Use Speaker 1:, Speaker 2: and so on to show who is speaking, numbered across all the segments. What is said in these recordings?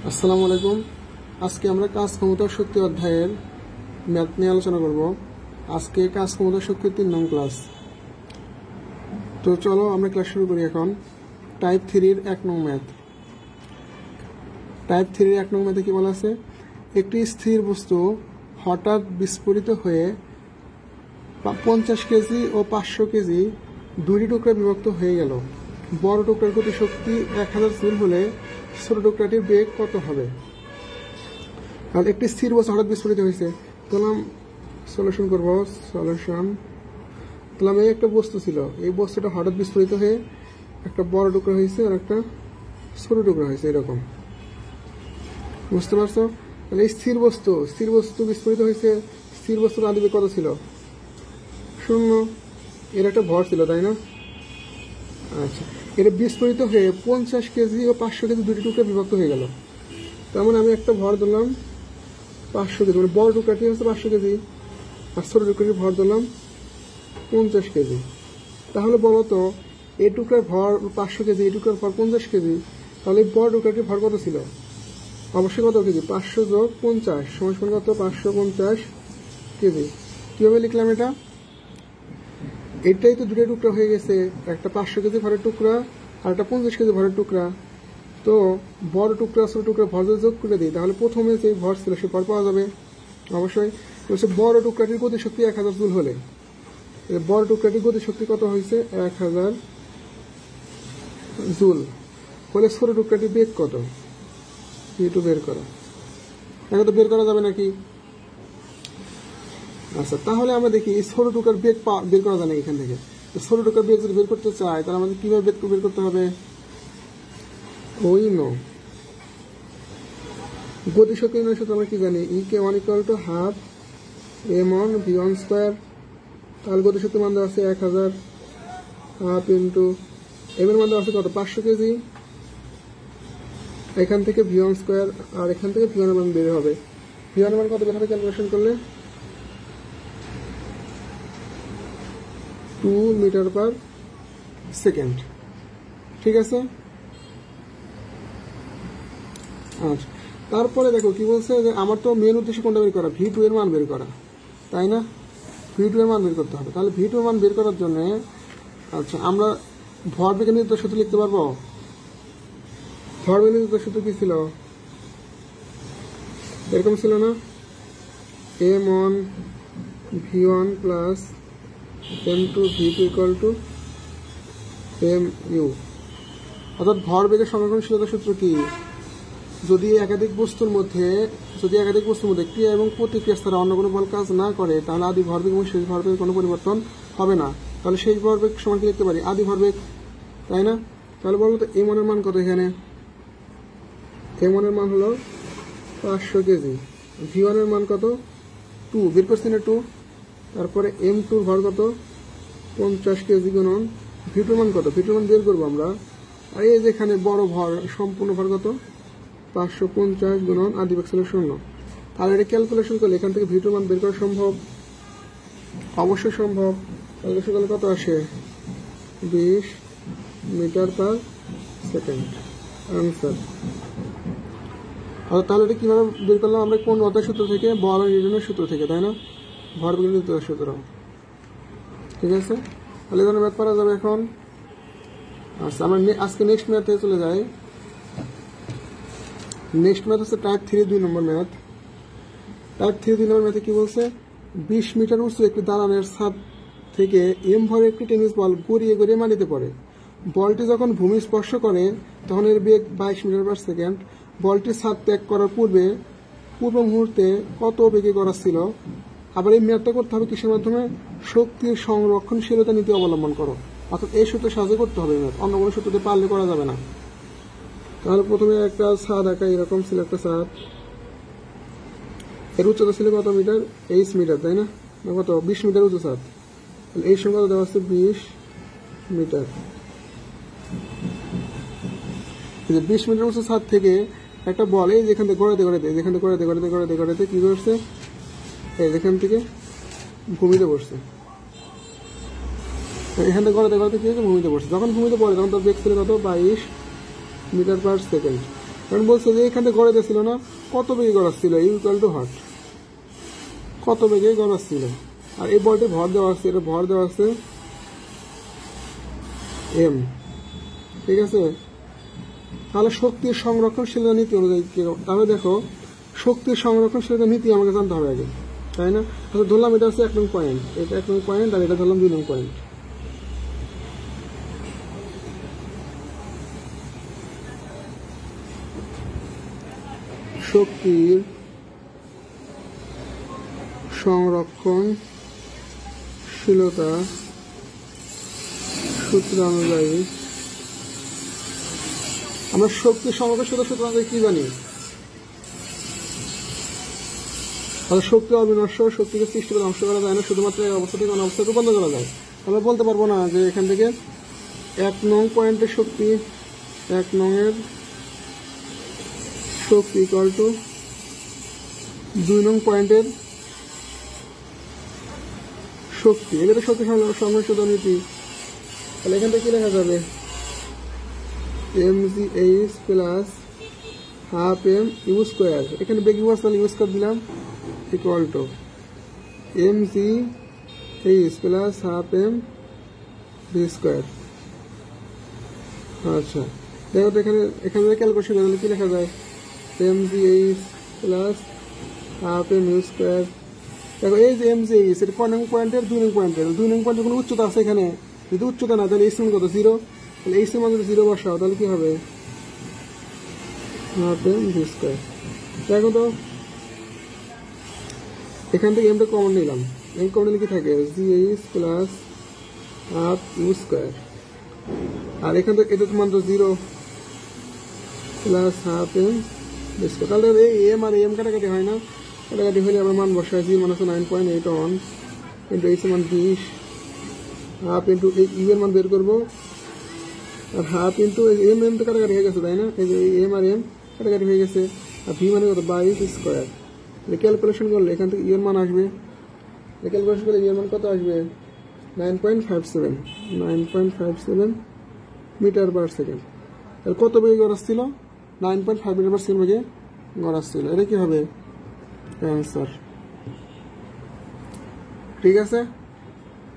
Speaker 1: আসসালামু আলাইকুম। আজকে আমরা কাজ ক্ষমতার শক্তি অধ্যায়ের ম্যাথ নিয়ে আলোচনা করব। আজকে কাজ ক্ষমতার শক্তির 3 নং ক্লাস। তো চলো আমরা ক্লাস শুরু করি এখন। টাইপ 3 এর 1 নং ম্যাথ। টাইপ 3 এর 1 নং ম্যাথে কি বলা আছে? একটি স্থির বস্তু হঠাৎ বিস্ফোরিত হয়ে 50 কেজি ও 500 কেজি দুইটি টুকরা বিভক্ত হয়ে গেল। বড় টুকরার গতি শক্তি 1000 জুল হলে ছোট টুকরাটির বেগ কত হবে? আর একটি স্থির বস্তু হঠাৎ বিস্ফোরিত হয়েছে, তাহলে সলিউশন করব। সলিউশন তাহলে এই একটা বস্তু ছিল, এই বস্তুটা হঠাৎ বিস্ফোরিত হয়ে একটা বড় টুকরা হয়েছে আর একটা ছোট টুকরা হয়েছে, এরকম। বুঝতে পারছো? তাহলে এই স্থির বস্তু বিস্ফোরিত হয়েছে। স্থির বস্তুর আদি বেগ কত ছিল? 0। এর একটা ভর ছিল, তাই না? আচ্ছা, এটা বিস্ফোরিত হয়ে 50 কেজি ও 500 কেজি দুটি টুকরা বিভক্ত হয়ে গেল। তার মানে আমি একটা ভর দিলাম 500 কেজি, মানে বড় টুকরাটি হচ্ছে 500 কেজি আর ছোট টুকরাটির ভর দিলাম 50 কেজি। তাহলে বলো তো, এই টুকরার ভর 500 কেজি, এই টুকরার ভর 50 কেজি, তাহলে এই বড় টুকরাটির ভর কত ছিল? অবশ্যই কত কেজি? 500 যোগ 50 সমান কত? 550 কেজি। কিভাবে লিখলাম এটা? এটাই তো দুটো টুকরা হয়ে গেছে, একটা 500 কেজি ভরের টুকরা আর একটা 50 কেজি ভরের টুকরা। তো বড় টুকরা ছোট টুকরা ভর যোগ করে দিই, তাহলে প্রথমে যে ভর ছিল সে ভর পাওয়া যাবে। অবশ্যই বড় টুকরাটির গতিশক্তি 1000 জুল হলে, বড় টুকরাটির গতিশক্তি কত হয়েছে? 1000 জুল হলে ছোট টুকরাটির বেগ কত? একটু বের করো। এখন তো বের করা যাবে নাকি? আচ্ছা, তাহলে আমরা দেখি এই ছোট টুকরার বেগ বের করা যায় না এখান থেকে। ছোট টুকরার বেগ যদি বের করতে চাই, তাহলে আমাদের কিভাবে বেগ বের করতে হবে? ওই গতিশক্তি নির্ণয় সূত্র আমরা কি জানি? E(1 = ½ m1 v1 square. তাহলে গতিশক্তির মান দেওয়া আছে 1000, হাফ ইন্টু m এর মান দেওয়া আছে কত? 500 কেজি। এখান থেকে v1 স্কয়ার আর এখান থেকে v1 এর মান বের হবে। v1 এর মান কত বের হবে ক্যালকুলেশন করলে? 2 মিটার পার সেকেন্ড। ঠিক আছে। আচ্ছা, তারপরে দেখো কি বলছে, যে আমার তো মেন উদ্দেশ্য কোনটা বের করা? v2 এর মান বের করা, তাই না? v2 এর মান বের করতে হবে। তাহলে v2 এর মান বের করার জন্য আচ্ছা আমরা ভরবেগের নির্দেশক সূত্র লিখতে পারবো। ভরবেগের নির্দেশক সূত্র কি ছিল? এরকম ছিল না? m1 v1 plus m2 v2 = mu। অর্থাৎ ভরবেগের সংরক্ষণশীলতার সূত্র কি? যদি একাধিক বস্তুর মধ্যে ক্রিয়া এবং প্রতিক্রিয়া ছাড়া অন্য কোনো বল কাজ না করে, তাহলে আদি ভরবেগ এবং শেষ ভরবেগের কোনো পরিবর্তন হবে না। তাহলে শেষ ভরবেগ সমান কি লিখতে পারি? আদি ভরবেগ, তাই না? তাহলে বলো তো m1 এর মান কত? এখানে m1 এর মান হলো 500 কেজি। v1 এর মান কত? 2 বের করছি না? 2। তারপরে m2 এর ভর কত? 50 কেজি গুণন v2 এর মান কত? v2 এর মান বের করবো আমরা। আর এই যেখানে বড় ভর, সম্পূর্ণ ভর কত? 550 গুণন আদি বেগ ছিল 0। তাহলে এটা ক্যালকুলেশন করলে এখান থেকে v2 এর মান বের করা সম্ভব? অবশ্যই সম্ভব। ক্যালকুলেশন করলে কত আসে? 20 মিটার পার সেকেন্ড আনসার। তাহলে এটা কিভাবে বের করলাম আমরা? কোন অধ্যায় সূত্র থেকে? বল নির্ণয়ের সূত্র থেকে, তাই না? ভরবেগ নির্ণয়ের সূত্র। ঠিক আছে, তাহলে এই ধরনের ম্যাথ করা যাবে এখন। আচ্ছা, আমরা আজকে নেক্সট ম্যাথে চলে যাই। নেক্সট ম্যাথ হচ্ছে টাইপ 3 2 নম্বর ম্যাথ। টাইপ 3 2 নম্বর ম্যাথে কি বলছে? 20 মিটার উঁচু একটি দালানের ছাদ থেকে m ভরের একটি টেনিস বল গড়িয়ে গড়িয়ে মাটিতে পড়ে। বলটি যখন ভূমি স্পর্শ করে তখন এর বেগ 22 মিটার পার সেকেন্ড। বলটি ছাদ ত্যাগ করার পূর্ব মুহূর্তে কত বেগে করা ছিল? আবার এই ম্যাথটা করতে হবে কিসের মাধ্যমে? শক্তির সংরক্ষণশীলতা নীতি অবলম্বন করো। অর্থাৎ এই সূত্রের সাহায্যে করতে হবে ম্যাথ, অন্য কোনো সূত্রতে পারলে করা যাবে না। তাহলে প্রথমে একটা ছাদ আঁকা, এরকম ছিল একটা ছাদ। এর উচ্চতা ছিল কত মিটার? 8 মিটার, তাই না? কত? 20 মিটার উঁচু ছাদ। তাহলে এই সংখ্যা দেওয়া আছে 20 মিটার। 20 মিটার উঁচু ছাদ থেকে একটা বল এই যেখান থেকে গড়াতে কি করছে? এই যেখান থেকে ভূমিতে বসছে। এখান থেকে গড়াতে কি হয়েছে? ভূমিতে বসছে। যখন ভূমিতে পড়ে তখন তার বেগ ছিল কত? 22 মিটার পার সেকেন্ড। কারণ বলছে যে এখানে গড়ে দিয়েছিল না, কত বেগে গড়াচ্ছিল, ইউ ইকুয়াল টু হট, কত বেগে গড়াচ্ছিল। আর এই বলটি ভর দেওয়া আছে, এটা ভর দেওয়া আছে এম, ঠিক আছে। তাহলে শক্তির সংরক্ষণশীলতা নীতি অনুযায়ী, তাহলে দেখো শক্তির সংরক্ষণশীলতা নীতি আমাকে জানতে হবে আগে, তাই না? তাহলে ধরলাম এটা হচ্ছে 1 নং পয়েন্ট, এটা 1 নং পয়েন্ট, আর এটা ধরলাম 2 নং পয়েন্ট। শক্তির সংরক্ষণশীলতা সূত্র অনুযায়ী আমরা শক্তির সংরক্ষণশীলতা সূত্র অনুযায়ী কি জানি? তাহলে শক্তি অবিনশ্বর, শক্তিকে সৃষ্টি করে ধ্বংস করা যায় না, শুধুমাত্র এই অবস্থা থেকে অন্য অবস্থায় রূপান্তর করা যায়। আমরা বলতে পারবো না যে এখান থেকে 1 নং পয়েন্টের শক্তি, 1 নং এর শক্তি ইকুয়াল টু 2 নং পয়েন্টের শক্তি, এটা শক্তি সংরক্ষণ নীতি। তাহলে এখান থেকে কি লেখা যাবে? mgh plus half M U square, এখানে বেগ ইউ তাহলে ইউ স্কোয়ার দিলাম, equal to mgh plus half M V square. আচ্ছা দেখো তো এখানে ক্যালকুলেশন করলে কি লেখা যায়? mgh plus half M U square. দেখো এই যে mgh, এটা 1 নং পয়েন্টের 2 নং পয়েন্টের, 2 নং পয়েন্টের কোনো উচ্চতা আছে এখানে? যদি উচ্চতা না, তাহলে এইচ এর মান কত? 0। তাহলে এইচ এর মান যদি 0 বসাও তাহলে কি হবে? Half M V square. দেখো তো এখান থেকে এমটা কমন নিলাম, এম কমন নিলে কি থাকে? gh plus half U square, আর এখান থেকে এটা মান তো 0 plus half M V square. তাহলে এই এম আর এম কাটাকাটি হয় না, কাটাকাটি হলে আমরা মান বসাই, জি মান আছে 9.81 ইন্টু এইচ এর মান 20, হাফ ইন্টু ইউ এর মান বের করবো, আর হাফ ইন্টু এম, এম তো কাটাকাটি হয়ে গেছে, তাই না? এই যে এম আর এম কাটাকাটি হয়ে গেছে, আর ভি মানে কত? 22 স্কোয়ার। ক্যালকুলেশন করলে এখান থেকে ইউ এর মান আসবে, ক্যালকুলেশন করলে ইউ এর মান কত আসবে? 9.57 মিটার পার সেকেন্ড। তাহলে কত বেগে গড়াচ্ছিল? 9.5 মিটার পার সেকেন্ড বেগে গড়াচ্ছিল। এটা কি হবে? অ্যান্সার। ঠিক আছে,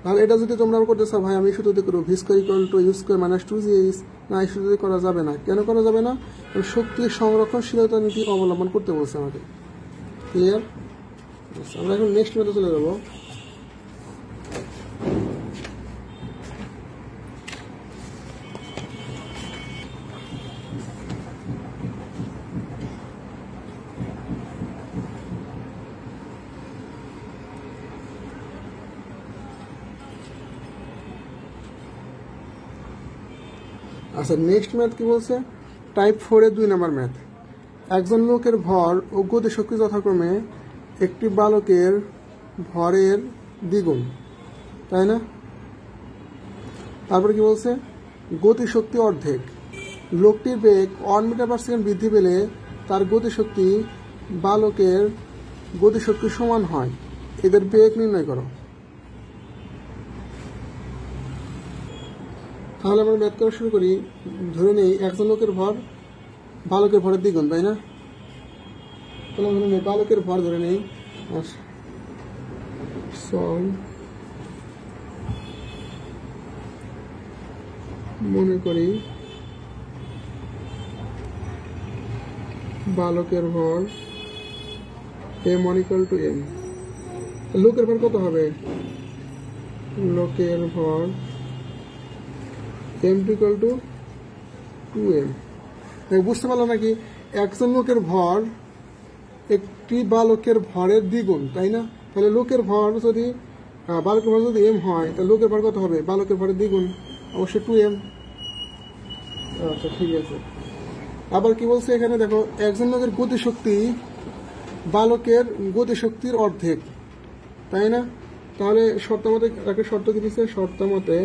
Speaker 1: তাহলে এটা যদি তোমরা করতে চাও, ভাই আমি শুধু করবো V square equal to U square minus 2gh, না এই শুধু করা যাবে না। কেন করা যাবে না? কারণ শক্তির সংরক্ষণশীলতা নীতি অবলম্বন করতে বলছে আমাকে। ক্লিয়ার? আমরা এখন নেক্সট মেথডে চলে যাবো। আচ্ছা নেক্সট ম্যাথ কি বলছে? টাইপ 4 এর 2 নম্বর ম্যাথ। একজন লোকের ভর ও গতিশক্তি যথাক্রমে একটি বালকের ভরের দ্বিগুণ, তাই না? তারপরে কি বলছে? গতিশক্তি অর্ধেক। লোকটির বেগ 1 মিটার পার সেকেন্ড বৃদ্ধি পেলে তার গতিশক্তি বালকের গতিশক্তির সমান হয়। এদের বেগ নির্ণয় করো। তাহলে আমরা ম্যাথ করা শুরু করি। ধরে নেই একজন লোকের ভর বালকের ভরের দ্বিগুণ, তাই না? তাহলে ধরে নেই বালকের ভর ধরে নেই, মনে করি বালকের ভর m1 = m। লোকের ভর কত হবে? লোকের ভর m2 = 2m। বুঝতে পারলো নাকি? একজন লোকের ভর একটি বালকের ভরের দ্বিগুণ, তাই না? তাহলে লোকের ভর যদি বালকের ভর যদি m হয়, তাহলে লোকের ভর কত হবে? বালকের ভরের দ্বিগুণ, অবশ্যই 2m। আচ্ছা ঠিক আছে। আবার কি বলছে এখানে দেখো, একজন লোকের গতিশক্তি বালকের গতিশক্তির অর্ধেক, তাই না? তাহলে শর্ত মতে একটা শর্ত কি দিচ্ছে? শর্ত মতে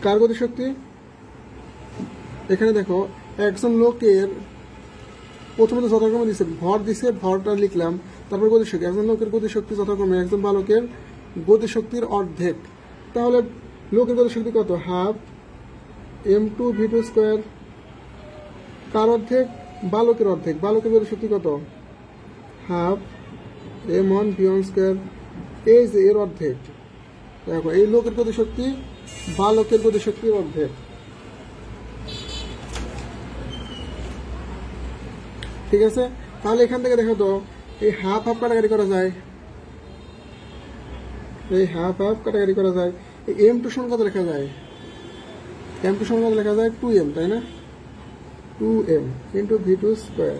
Speaker 1: কার গতিশক্তি? এখানে দেখো একজন লোকের প্রথমত যথাক্রমে দিচ্ছে, ভর দিচ্ছে, ভরটা লিখলাম, তারপর গতিশক্তি। একজন লোকের গতিশক্তি যথাক্রমে একজন বালকের গতিশক্তির অর্ধেক। তাহলে লোকের গতিশক্তি কত? হাফ m2 v2 স্কোয়ার কার অর্ধেক? বালকের অর্ধেক। বালকের গতি শক্তি কত? Half m1 v1 square. এই যে এর অর্ধেক, দেখো এই লোকের গতি শক্তি বালকের গতি শক্তির অর্ধেক। ঠিক আছে, তাহলে এখান থেকে দেখো তো এই হাফ হাফ কাটাকাটি করা যায়, এই হাফ হাফ কাটাকাটি করা যায়। এই m2 সমান কত লেখা যায়? m2 সমান কত লেখা যায়? 2m, তাই না? 2m into v2 square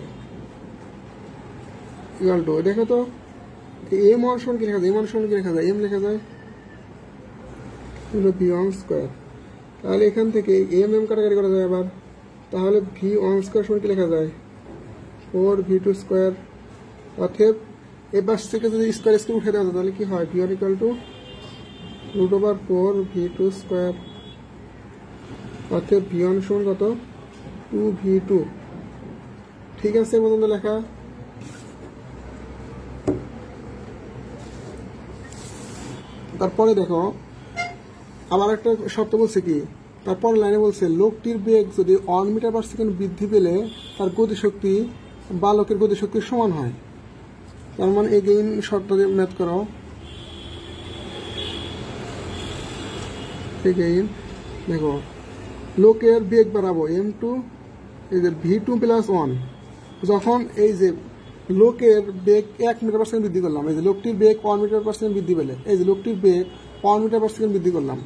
Speaker 1: equal two, দেখো তো m1 সমান কি লেখা যায়? m1 সমান কি লেখা যায়? m লেখা যায় ইন্টু v1 স্কয়ার। তাহলে এখান থেকে m কাটাকাটি করা যায় আবার, তাহলে v1 স্কয়ার সমান কি লেখা যায়? 4v2 square. অতএব এই পাশ থেকে যদি স্কয়ার স্কয়ার উঠে দেওয়া যায় তাহলে কি হয়? v1 equal to √4v2 square. অতএব v1 সমান কত? 2v2। ঠিক আছে, পর্যন্ত লেখা। তারপরে দেখো আবার একটা শর্ত বলছে কি, তারপর লাইনে বলছে লোকটির বেগ যদি 1 মিটার পার সেকেন্ড বৃদ্ধি পেলে তার গতিশক্তি বালকের গতিশক্তির সমান হয়। তার মানে এগেইন শর্ত দিয়ে ম্যাথ করো। এগেইন দেখো লোকের বেগ বাড়াবো m2, এই যে v2 প্লাস 1, যখন এই যে লোকের বেগ 1 মিটার পার সেকেন্ড বৃদ্ধি করলাম, এই যে লোকটির বেগ 1 মিটার পার সেকেন্ড বৃদ্ধি পেলে, এই যে লোকটির বেগ 1 মিটার পার সেকেন্ড বৃদ্ধি করলাম,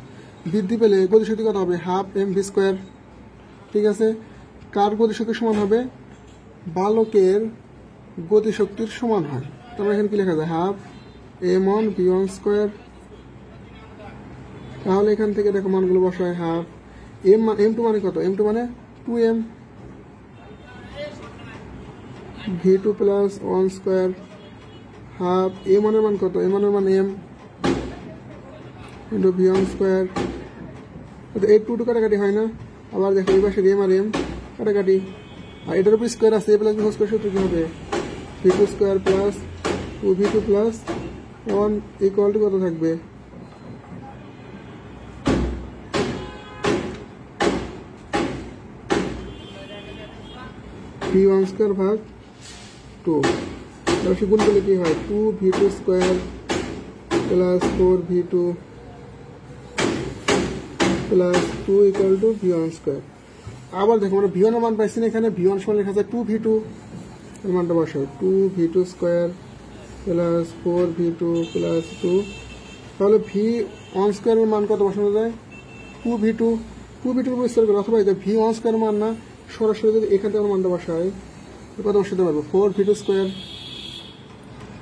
Speaker 1: বৃদ্ধি পেলে গতিশক্তি কত হবে? Half mv square. ঠিক আছে, কার গতিশক্তির সমান হবে? বালকের গতিশক্তির সমান হয়। তারপর এখানে কি লেখা যায়? Half m1 v1 square. তাহলে এখান থেকে দেখো মানগুলো বসায়, হাফ m2 মানে কত? m2 মানে 2m, v2 plus 1 square, half m1 এর মান কত? m1 এর মান m ইন্টু v1 স্কয়ার। এই 2 কাটাকাটি হয় না? আবার দেখো এই পাশে m আর m কাটাকাটি, আর এটার উপর স্কয়ার আছে, প্লাস v স্কয়ার সূত্র কি হবে? v2 square plus 2v2 plus 1 equal to কত থাকবে? v1 স্কয়ার ভাগ 2। তাহলে গুণ করলে কি হয়? 2v2 square plus 4v2 plus 2 equal to v1 square. আবার দেখো আমরা v1 এর মান পাইছি না, এখানে v1 সমান লেখা যায় 2v2 এর মানটা বসাই, 2v2 square plus 4v2 plus 2। তাহলে v1 স্কয়ারের মান কত বসানো যায়? 2v2 এর উপর স্কয়ার করে, অথবা এটা v1 স্কয়ার মান না, সরাসরি যদি এখান থেকে মানটা বসাই কত বসাতে পারবো? 4v2 square,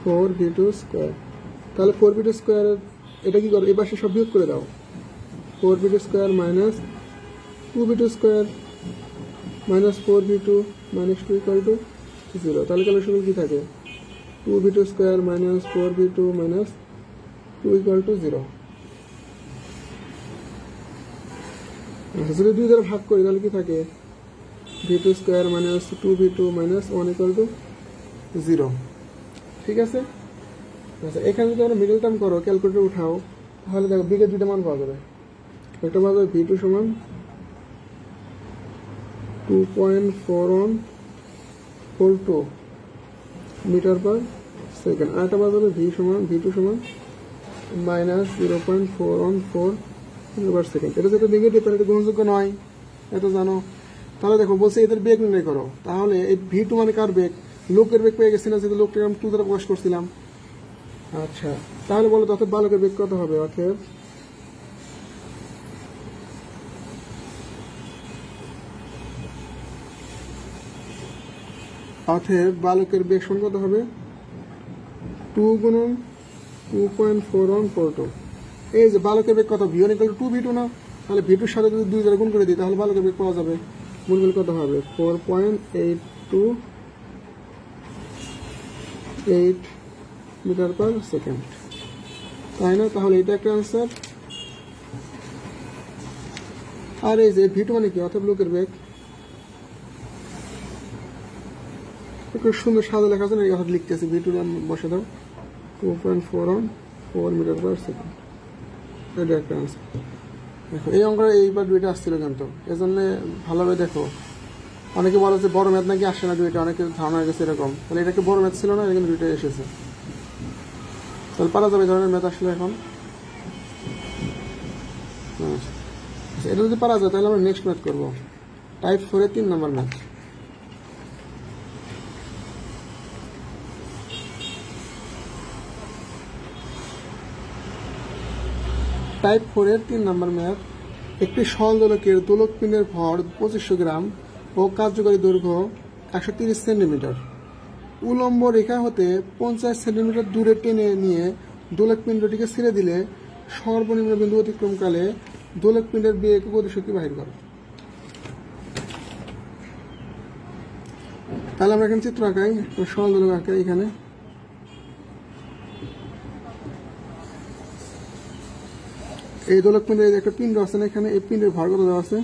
Speaker 1: 4v2 square. তাহলে 4v2 স্কয়ার এটা কি করো? এই পাশে সব বিয়োগ করে দাও, 4v2 square minus 2v2 square minus 4v2 minus 2 equal to 0। তাহলে ক্যালকুলেশন কি থাকে? 2v2 square minus 4v2 minus 2 equal to 0। যদি 2 দ্বারা ভাগ করি তাহলে কি থাকে? v2 square minus 2v2 minus 1 equal to 0। ঠিক আছে, আচ্ছা এখানে যদি আমরা মিডল টার্ম করো, ক্যালকুলেটর উঠাও, তাহলে দেখো বিগের দুইটা মান পাওয়া যাবে। একটা পাবে v2 সমান 2.4142 মিটার পার সেকেন্ড, আর একটা পাওয়া যাবে v2 সমান মাইনাস 0.414 মিটার পার সেকেন্ড। এটা যেটা নেগেটিভ, এটা গ্রহণযোগ্য নয়, এত জানো। তাহলে দেখো বলছে এদের বেগ নির্ণয় করো, তাহলে এই v2 মানে কার বেগ? লোকের বেগ পেয়ে গেছি না, যেহেতু লোকটাকে আমি 2 দ্বারা প্রকাশ করছিলাম। আচ্ছা তাহলে বলো তো বালকের বেগ কত হবে? অতএব বালকের বেগ সমান কত হবে? 2 গুণন 2.4142। এই যে বালকের বেগ কত? v1 ইকুয়াল টু 2v2 না? তাহলে v2 এর সাথে যদি 2 দ্বারা গুণ করে দিই তাহলে বালকের বেগ পাওয়া যাবে। গুণ করলে কত হবে? 4.828 মিটার পার সেকেন্ড, তাই না? তাহলে এটা একটা আনসার। আর এই যে v2 মানে কি? অতএব লোকের বেগ। একটু সুন্দর সাদা লেখা আছে না, এই কথা লিখতেছি, v2 নাম বসে দাও, 2.414 মিটার পার সেকেন্ড। এটা একটা আনসার। দেখো এই অঙ্কটা এইবার দুইটা আসছিল জানতো, এজন্য ভালোভাবে দেখো অনেকে বলে যে বড় ম্যাথ নাকি আসে না দুইটা, অনেকে ধারণা হয়ে গেছে এরকম। তাহলে এটা কি বড় ম্যাথ ছিল না, এটা কিন্তু দুইটাই এসেছে। তাহলে পারা যাবে এই ধরনের ম্যাথ আসলে এখন। এটা যদি পারা যায় তাহলে আমরা নেক্সট ম্যাথ করবো, টাইপ 4 এর 3 নম্বর ম্যাথ। টাইপ 4 এর 3 নম্বর ম্যাথ। একটি সরল দোলকের দোলক পিণ্ডের ভর 2500 গ্রাম ও কার্যকারী দৈর্ঘ্য 130 সেন্টিমিটার। উলম্ব রেখা হতে 50 সেন্টিমিটার দূরে টেনে নিয়ে দোলক পিণ্ডটিকে ছেড়ে দিলে সর্বনিম্ন বিন্দু অতিক্রমকালে দোলক পিণ্ডের বেগ ও গতিশক্তি বাহির করে। তাহলে আমরা এখানে চিত্র আঁকাই, সরল দোলক আঁকাই। এখানে এই দোলক পিণ্ডের একটা পিণ্ড আছে না, এখানে এই পিণ্ডের ভর কত দেওয়া আছে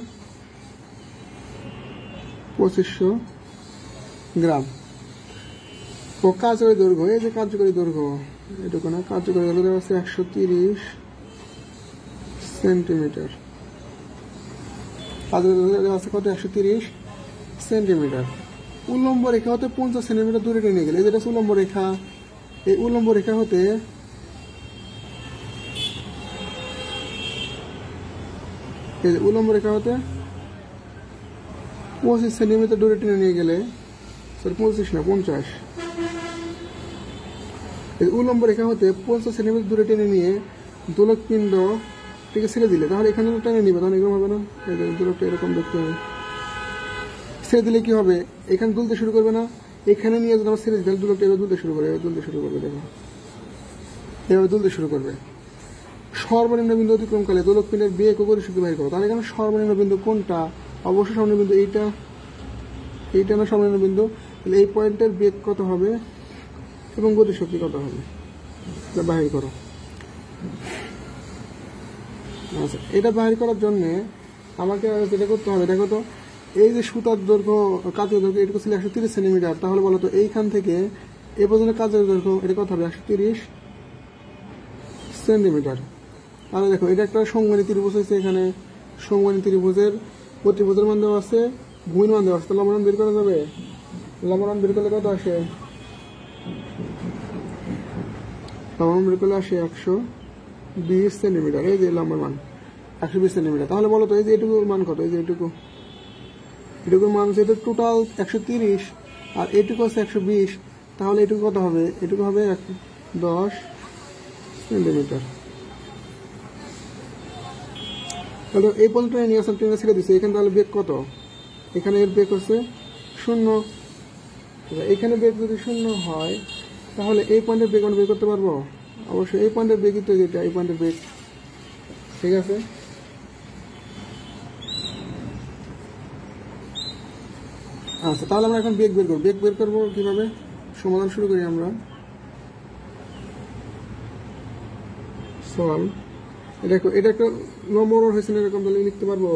Speaker 1: 2500 গ্রাম ও কার্যকরী দৈর্ঘ্য, এই যে কার্যকরী দৈর্ঘ্য এটুকু না, কার্যকরী দৈর্ঘ্য দেওয়া আছে 130 সেন্টিমিটার। কার্যকরী দৈর্ঘ্য দেওয়া আছে কত 130 সেন্টিমিটার। উল্লম্ব রেখা হতে 50 সেন্টিমিটার দূরে টেনে গেলে, যেটা উল্লম্ব রেখা, এই উল্লম্ব রেখা হতে উল্লম্ব রেখা হতে 25 সেন্টিমিটার দূরে টেনে নিয়ে গেলে, সরি 25 না 50, উল্লম্ব রেখা হতে 50 সেন্টিমিটার দূরে টেনে নিয়ে দোলক পিণ্ডটিকে ছেড়ে দিলে, তাহলে এখানে টেনে নিবে, তখন এরকম হবে না, দোলকটা এরকম দেখতে হবে। ছেড়ে দিলে কি হবে, এখানে দুলতে শুরু করবে না, এখানে নিয়ে যদি আমরা ছেড়ে দিই তাহলে দোলকটা এবার দুলতে শুরু করবে, এবার দুলতে শুরু করবে, দেখো এভাবে দুলতে শুরু করবে। সর্বনিম্ন বিন্দু অতিক্রমকালে দোলক পিণ্ডের বেগ ও গতিশক্তি বাহির করো। তাহলে এখানে সর্বনিম্ন বিন্দু কোনটা, অবশ্যই সর্বনিম্ন বিন্দু এইটা, এইটা না সর্বনিম্ন বিন্দু। তাহলে এই পয়েন্টের বেগ কত হবে এবং গতিশক্তি কত হবে বাহির করো। আচ্ছা, এটা বাহির করার জন্য আমাকে যেটা করতে হবে, দেখো তো এই যে সুতার দৈর্ঘ্য, কাজের দৈর্ঘ্য এটুকু ছিল 130 সেন্টিমিটার, তাহলে বলো তো এইখান থেকে এ পর্যন্ত কাজের দৈর্ঘ্য এটা কত হবে 130 সেন্টিমিটার। তাহলে দেখো এটা একটা সমবাহী ত্রিভুজ হয়েছে, এখানে সমবাহী ত্রিভুজের প্রতিভুজের মান দেওয়া আছে, ভূমির মান দেওয়া আছে, তাহলে লম্বান বের করা যাবে। লম্বান বের করলে কত আসে, লম্বান বের করলে আসে 120 সেন্টিমিটার। এই যে লম্বার মান 120 সেন্টিমিটার। তাহলে বলো তো এই যে এটুকুর মান কত, এই যে এটুকুর মান হচ্ছে এটা টোটাল 130 আর এটুকু আছে 120, তাহলে এটুকু কত হবে, এটুকু হবে 10 সেন্টিমিটার। তাহলে এই পর্যন্ত নিয়ে আসলে ট্রেনে ছেড়ে দিচ্ছে, এখানে তাহলে বেগ কত, এখানে এর বেগ হচ্ছে 0। এখানে বেগ যদি 0 হয় তাহলে এই পয়েন্টের বেগ আমরা বের করতে পারবো, অবশ্যই এই পয়েন্টের বেগই তো যেটা, এই পয়েন্টের বেগ, ঠিক আছে। আচ্ছা, তাহলে আমরা এখন বেগ বের করবো। বেগ বের করবো কিভাবে, সমাধান শুরু করি আমরা। সলভ, দেখো এটা একটা নম্বর হয়েছে না এরকম, তাহলে লিখতে পারবো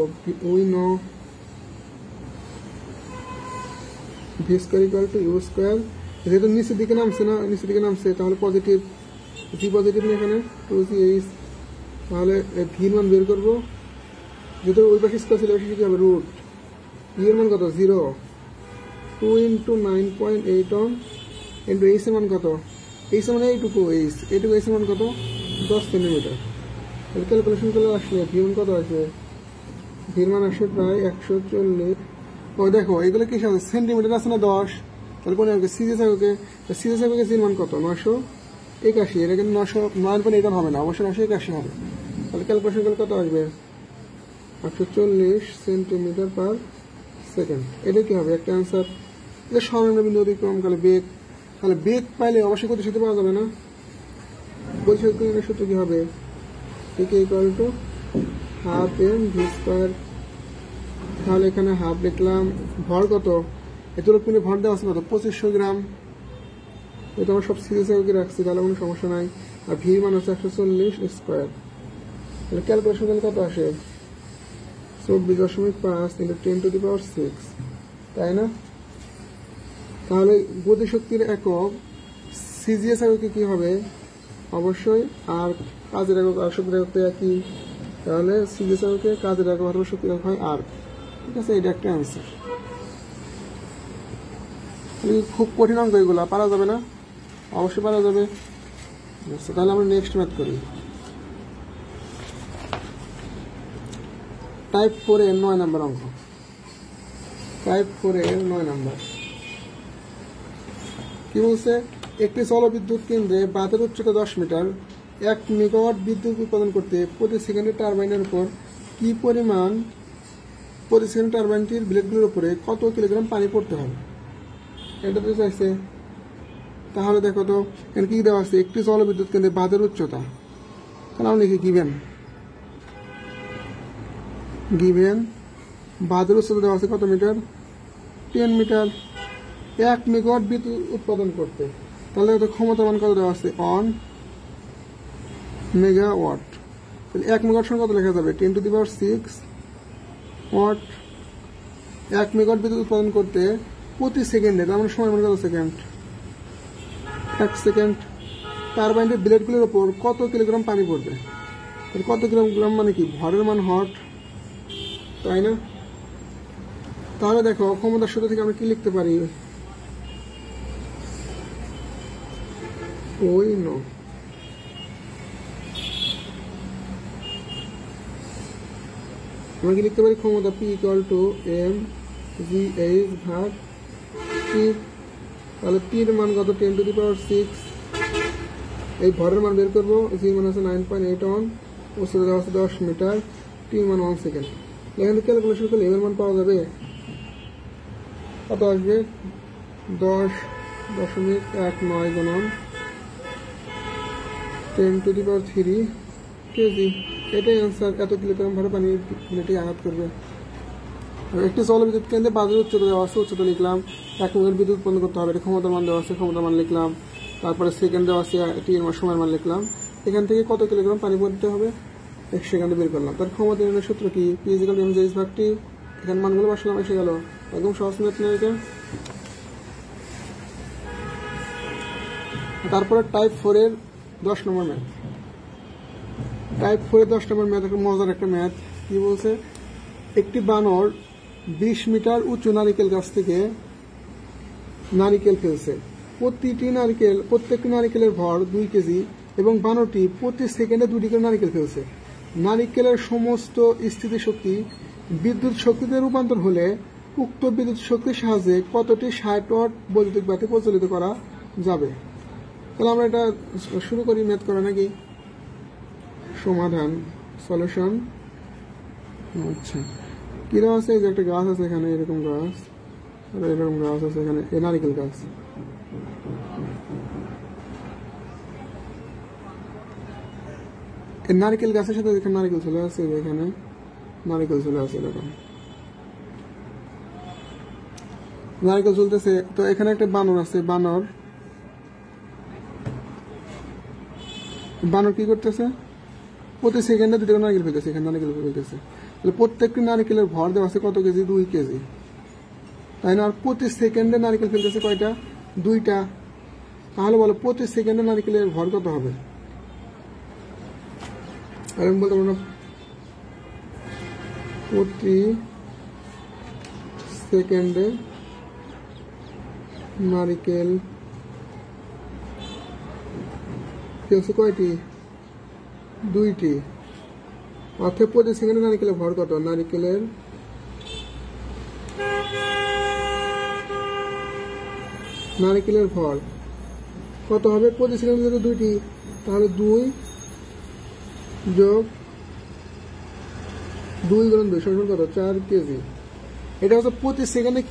Speaker 1: we know V square equal to U square. যেহেতু নিচের দিকে নামছে না, নিচের দিকে নামছে, তাহলে পজিটিভ, জি পজিটিভ না এখানে 2gh, তাহলে ভির মান বের করবো। যেহেতু ওই পাশে স্কয়ার ছিল ওই পাশে কি হবে রুট, ই এর মান কত 0, 2 × 9.8 ইন্টু এইচ এর মান কত, এইচ এর মানে এইটুকু এইচ, এইটুকু এইচ এর মান কত 10 সেন্টিমিটার। ক্যালকুলেশন করলে আসলে ভির মান কত আছে, ভির মান আসে প্রায় 140। ও দেখো এগুলো কি সেন্টিমিটার আছে না 10, তাহলে কোন সিজিএস এককে, সিজিএস এককে জির মান কত 981, এটা কিন্তু 9.8 হবে না, অবশ্যই 981 হবে। তাহলে ক্যালকুলেশন করলে কত আসবে 140 সেন্টিমিটার পার সেকেন্ড। এটা কি হবে একটা অ্যান্সার। এটা সর্বনিম্ন বিন্দু অতিক্রমকালে বেগ, তাহলে বেগ পাইলে অবশ্যই গতিশক্তি পাওয়া যাবে না, গতিশক্তির সূত্র কি হবে, TK equal to half M V square. তাহলে এখানে হাফ লিখলাম, ভর কত, এত পিনে ভর দেওয়া আছে কত 2500 গ্রাম, এটা আমরা সব সিরিয়াস আগে রাখছি, তাহলে কোনো সমস্যা নাই। আর ভির মান হচ্ছে 140 স্কয়ার। তাহলে ক্যালকুলেশন করলে কত আসে 24.5 × 10⁶, তাই না। তাহলে গতিশক্তির একক সিজিএস এককে কি হবে, অবশ্যই আর কাজের একক আর শক্তির একক একই, তাহলে সিজিএস এককে কাজের একক আর শক্তির একক হয় আর, ঠিক আছে। এটা একটা অ্যান্সার। খুব কঠিন অঙ্ক এগুলো, পারা যাবে না? অবশ্যই পারা যাবে। তাহলে আমরা নেক্সট ম্যাথ করি। টাইপ 4 এর 9 নম্বর অঙ্ক। টাইপ 4 এর 9 নম্বর কি বলছে? একটি জলবিদ্যুৎ কেন্দ্রে বাঁধের উচ্চতা 10 মিটার, 1 মেগাওয়াট বিদ্যুৎ উৎপাদন করতে প্রতি সেকেন্ডে টারবাইনের উপর কি পরিমাণ, প্রতি সেকেন্ড টারবাইনটির ব্লেডগুলোর উপরে কত কিলোগ্রাম পানি পড়তে হবে, এটা তো চাইছে। তাহলে দেখো তো এখানে কি দেওয়া আছে? একটি জলবিদ্যুৎ কেন্দ্রে বাঁধের উচ্চতা, তাহলে আমরা লিখি গিভেন বাঁধের উচ্চতা দেওয়া আছে কত মিটার? 10 মিটার। 1 মেগাওয়াট বিদ্যুৎ উৎপাদন করতে, তাহলে ক্ষমতা মান কত দেওয়া আছে? 1 মেগাওয়াট। তাহলে 1 মেগাওয়াট সমান কত লেখা যাবে? 10 to the power 6 watt. 1 megawatt বিদ্যুৎ উৎপাদন করতে প্রতি সেকেন্ডে, তার মানে সময় মানে কত সেকেন্ড? 1 সেকেন্ড। টারবাইনের ব্লেডগুলোর ওপর কত কিলোগ্রাম পানি পড়বে? কত কিলোগ্রাম মানে কি? ভরের মান হট, তাই না? তাহলে দেখো ক্ষমতার সূত্র থেকে আমরা কি লিখতে পারি? আমরা কি লিখতে পারি? ক্ষমতা P = mgh ভাগ T। তাহলে P এর মান কত? 10 টু দি পাওয়ার 6। এই ভরের মান বের করবো। G মান আছে 9.81, উচ্চতা দেওয়া আছে 10 মিটার, T মান 1 সেকেন্ড। এখান থেকে ক্যালকুলেশন করলে এর মান পাওয়া যাবে কত আসবে? 10.19 গুণন 10 টু দি পাওয়ার 3 কেজি। এটাই অ্যান্সার। এত কিলোগ্রাম ভরে পানি প্লেটে আঘাত করবে। একটি জলবিদ্যুৎ কেন্দ্রে বাঁধের উচ্চতা দেওয়া আছে, উচ্চতা লিখলাম। 1 মেগাওয়াট বিদ্যুৎ উৎপন্ন করতে হবে, এটা ক্ষমতার মান দেওয়া আছে, ক্ষমতার মান লিখলাম। তারপরে সেকেন্ড দেওয়া আছে, টি এর সময়ের মান লিখলাম। এখান থেকে কত কিলোগ্রাম পানি পড়তে হবে 1 সেকেন্ডে বের করলাম। তার ক্ষমতা নির্ণয়ের সূত্র কি? P = mgh ভাগ T। এখানে মানগুলো বসালাম, এসে গেল। একদম সহজ ম্যাথ না এটা? তারপরে টাইপ 4 এর 10 নম্বর ম্যাথ। টাইপ 4 এর 10 নম্বর ম্যাথ একটা মজার একটা ম্যাথ। কি বলছে? একটি বানর 20 মিটার উঁচু নারিকেল গাছ থেকে নারিকেল ফেলছে। প্রত্যেকটি নারিকেলের ভর 2 কেজি এবং বানরটি প্রতি সেকেন্ডে 2টি করে নারিকেল ফেলছে। নারিকেলের সমস্ত স্থিতিশক্তি বিদ্যুৎ শক্তিতে রূপান্তর হলে উক্ত বিদ্যুৎ শক্তির সাহায্যে কতটি 60 ওয়াট বৈদ্যুতিক বাতি প্রচলিত করা যাবে? তাহলে আমরা এটা শুরু করি ম্যাথ করা নাকি? সমাধান, সলিউশন। আচ্ছা, কিরকম আছে? যে একটা গাছ আছে এখানে, এরকম গাছ, আর এরকম গাছ আছে এখানে, এই নারিকেল গাছ। এই নারিকেল গাছের সাথে এখানে নারিকেল চলে আসছে, এখানে নারিকেল চলে আসছে, এরকম নারিকেল চলতেছে। তো এখানে একটা বানর আছে, বানর কি করতেছে? প্রতি সেকেন্ডে 2টি করে নারিকেল ফেলতেছে, এখানে নারিকেল ফেলতেছে। তাহলে প্রত্যেকটি নারিকেলের ভর দেওয়া আছে কত কেজি? 2 কেজি, তাই না? আর প্রতি সেকেন্ডে নারিকেল ফেলতেছে কয়টা? 2টা। তাহলে বলো প্রতি সেকেন্ডে নারিকেলের ভর কত হবে? আর আমি বলতে পারবো না। প্রতি সেকেন্ডে নারিকেল ফেলছে কয়টি? 2টি। অর্থাৎ প্রতি সেকেন্ডে নারিকেলের ভর কত? নারিকেলের ভর কত হবে প্রতি সেকেন্ডে? যদি 2টি, তাহলে 2 যোগ 2 গুণন 2 সমান কত? 4 কেজি। এটা হচ্ছে প্রতি সেকেন্ডে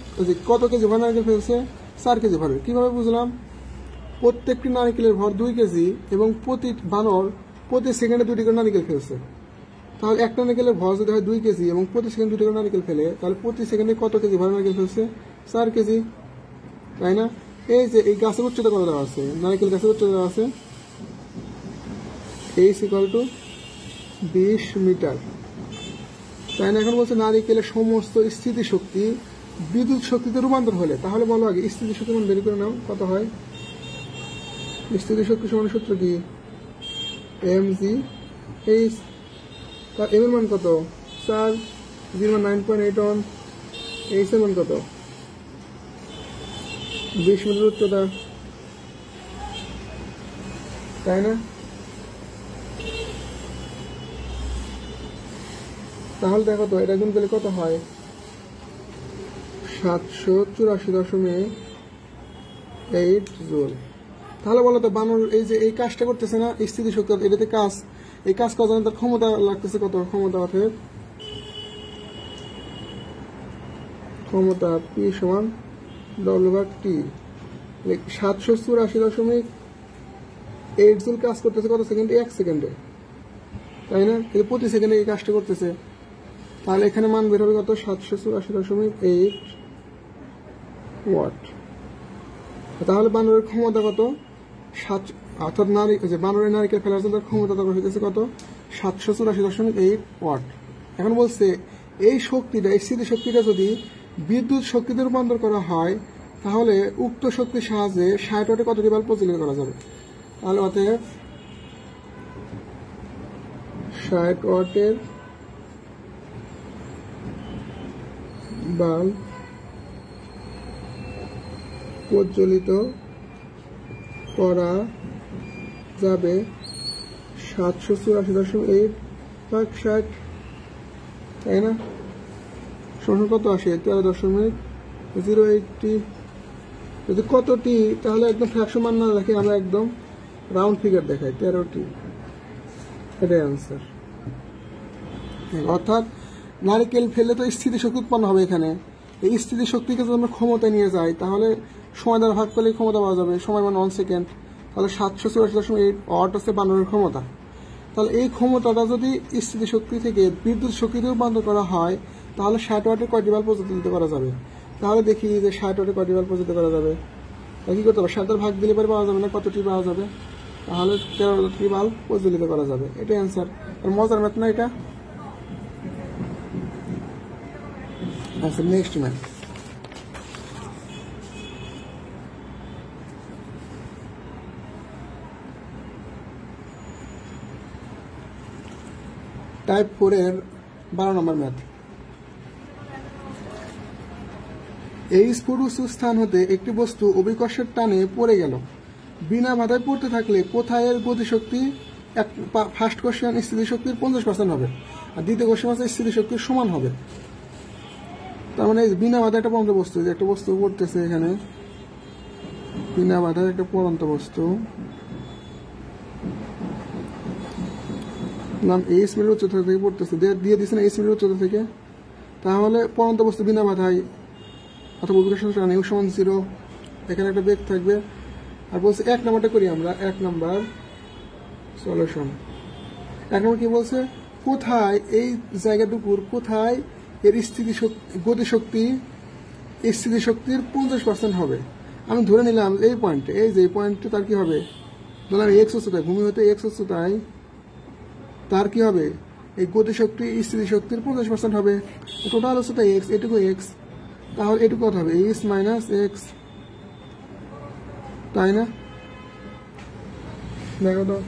Speaker 1: কত কেজি ভর নারিকেল ফেলছে? 4 কেজি ভর। কিভাবে বুঝলাম? প্রত্যেকটি নারিকেলের ভর 2 কেজি এবং প্রতি বানর প্রতি সেকেন্ডে 2টি করে নারিকেল ফেলছে। তাহলে একটা নারিকেলের ভর যদি হয় 2 কেজি এবং প্রতি সেকেন্ডে 2টি করে নারিকেল ফেলে, তাহলে প্রতি সেকেন্ডে কত কেজি ভর নারিকেল ফেলছে? 4 কেজি, তাই না? এই যে এই গাছের উচ্চতা কত দেওয়া আছে? নারিকেল গাছের উচ্চতা দেওয়া আছে h = 20 মিটার, তাই না? এখন বলছে নারিকেলের সমস্ত স্থিতিশক্তি বিদ্যুৎ শক্তিতে রূপান্তর হলে, তাহলে বলো আগে স্থিতিশক্তি মান বের করে নাও কত হয়। স্থিতিশক্তি সমান সূত্র কি? mgh। তার m এর মান কত? 4, g এর মান 9.81, h এর মান কত? 20 মিটার উচ্চতা, তাই না? তাহলে দেখো তো এটা গুণ করলে কত হয়, 784.8 জুল। তাহলে বলো তো বানর এই যে এই কাজটা করতেছে না, স্থিতিশক্তি, এটাতে কাজ, এই কাজ করার জন্য তার ক্ষমতা লাগতেছে কত, ক্ষমতা অর্থাৎ ক্ষমতা P সমান W/T, 784.8 জুল কাজ করতেছে কত সেকেন্ডে, 1 সেকেন্ডে, তাই না? কিন্তু প্রতি সেকেন্ডে এই কাজটা করতেছে। তাহলে এখানে মান বের হবে কত, 784.8 ওয়াট। তাহলে বানরের ক্ষমতা কত, অর্থাৎ বানরের নারিকেল ফেলার জন্য ক্ষমতা হইতেছে কত, 784.8 ওয়াট। এখন বলছে এই শক্তিটা, এই স্থিতিশক্তিটা যদি বিদ্যুৎ শক্তিতে রূপান্তর করা হয় তাহলে উক্ত শক্তির সাহায্যে 60 ওয়াটে কতটি বাল্ব প্রজ্বলিত করা যাবে। তাহলে অতএব 60 ওয়াটের বাল্ব প্রজ্বলিত করা যাবে 784.8 ভাগ 60, তাই না? সমান কত আসে, 13.080। যদি কতটি, তাহলে একদম ফ্র্যাকশন মান না রাখে আমরা একদম রাউন্ড ফিগার দেখাই, 13টি, এটাই আনসার। অর্থাৎ নারিকেল ফেললে তো স্থিতিশক্তি উৎপন্ন হবে। এখানে এই স্থিতিশক্তিকে যদি আমরা ক্ষমতায় নিয়ে যাই তাহলে সময় দ্বারা ভাগ করলে ক্ষমতা পাওয়া যাবে, সময় মানে 1 সেকেন্ড। তাহলে 784.8 ওয়াট হচ্ছে বানরের ক্ষমতা। তাহলে এই ক্ষমতাটা যদি স্থিতিশক্তি থেকে বিদ্যুৎ শক্তিতে রূপান্তর করা হয় তাহলে 60 ওয়াটের কয়টি বাল্ব প্রজ্বলিত করা যাবে। তাহলে দেখি যে 60 ওয়াটের কয়টি বাল্ব প্রজ্বলিত করা যাবে, কি করতে হবে, 60 ভাগ দিলে পরে পাওয়া যাবে না, কতটি পাওয়া যাবে, তাহলে 13টি বাল্ব প্রজ্বলিত করা যাবে, এটাই অ্যান্সার। আর মজার ম্যাথ না এটা। আচ্ছা, নেক্সট ম্যাথ। টাইপ 4 এর 12 নম্বর ম্যাথ। এই স্ফুট উঁচু স্থান হতে একটি বস্তু অভিকর্ষের টানে পড়ে গেল, বিনা বাধায় পড়তে থাকলে কোথায় এর গতিশক্তি, ফার্স্ট কোশ্চেন স্থিতিশক্তির 50% হবে, আর দ্বিতীয় কোশ্চেন হচ্ছে স্থিতিশক্তির সমান হবে। তার মানে বিনা বাধায় একটা পড়ন্ত বস্তু, যে একটা বস্তু পড়তেছে এখানে, বিনা বাধায় একটা পড়ন্ত বস্তু, নাম এইচ মিটার উচ্চতা থেকে পড়তেছে, দিয়ে দিচ্ছে না এইচ মিটার উচ্চতা থেকে। তাহলে পড়ন্ত বস্তু বিনা বাধায় অথবা অভিকর্ষণ টানে ইউ সমান 0, এখানে একটা বেগ থাকবে। আর বলছে 1 নম্বরটা করি আমরা, 1 নম্বর সলিউশন। 1 নম্বর কি বলছে, কোথায় এই জায়গাটুকুর কোথায় এর গতিশক্তি স্থিতিশক্তির 50% হবে। আমি ধরে নিলাম এই পয়েন্টে, এই যে পয়েন্টে তার কি হবে, ধরলাম এক্স উচ্চতায়, ভূমি হতে এক্স উচ্চতায় তার কি হবে, এই গতিশক্তি স্থিতিশক্তির 50% হবে। টোটাল উচ্চতা এক্স, এটুকু এক্স, তাহলে এটুকু কত হবে, এক্স মাইনাস এক্স, তাই না? দেখো তো,